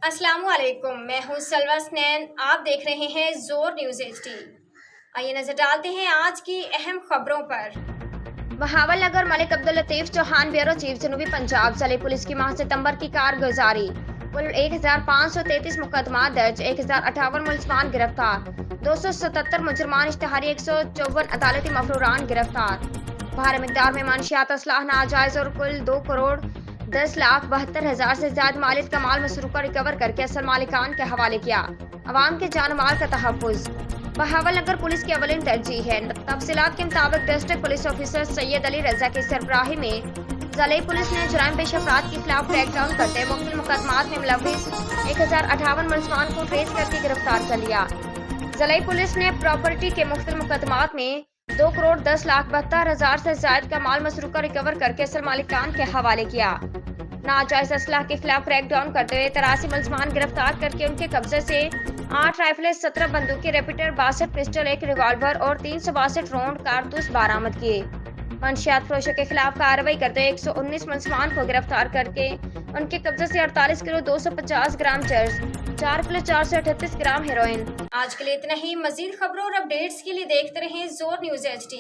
अस्सलामु अलैकुम, मैं हूँ सलवा स्नैन। आप देख रहे हैं जोर न्यूज़ HD। आइए नजर डालते हैं आज की अहम खबरों पर। बहावल नगर मलिक अब्दुल लतीफ चौहान ब्यूरो चीफ जनूबी पंजाब ज़िले पुलिस की माह सितंबर की कारगुजारी। कुल 1533 मुकदमा दर्ज, 1058 मुलजमान गिरफ्तार, 277 मुजरमान इश्तहारी, 154 अदालती मफरूरान गिरफ्तार। भारी मिकदार में मंशियात असलाह नाजायज और कुल 2,10,72,000 से ज्यादा मालियत का माल मसरूका रिकवर करके असल मालिकान के हवाले किया। अवाम के जान माल का तहफ़्फ़ुज़ बहावल नगर पुलिस की अवलिन तरजीह है। तफसीलात के मुताबिक district police officer Syed Ali Raza की सरबराही में ज़िले पुलिस ने जुराइम पेश अफराद के खिलाफ क्रैकडाउन करते मुख्तलिफ मुकदमात में मुलव्विस 1058 मुलजमान को ट्रेस करके गिरफ्तार कर लिया। ज़िले पुलिस ने प्रॉपर्टी के मुख्तलिफ मुकदमात में 2,10,72,000 से ज्यादा का माल मसरूका रिकवर करके असल मालिकान के हवाले किया। नाजायज असलाह के खिलाफ क्रैकडाउन करते हुए 83 मुलजमान गिरफ्तार करके उनके कब्जे से 8 राइफलें, 17 बंदूकें, रेपिटर, 62 पिस्टल, 1 रिवॉल्वर और 362 राउंड कारतूस बरामद किए। मंशियात फरोशों के खिलाफ कार्रवाई करते हुए 119 मुलजमान को गिरफ्तार करके उनके कब्जे से 48 किलो 250 ग्राम चर्स, 4 किलो 438 ग्राम हेरोइन। आज के लिए इतना ही। मजीद खबरों और अपडेट्स के लिए देखते रहें जोर न्यूज़ HD।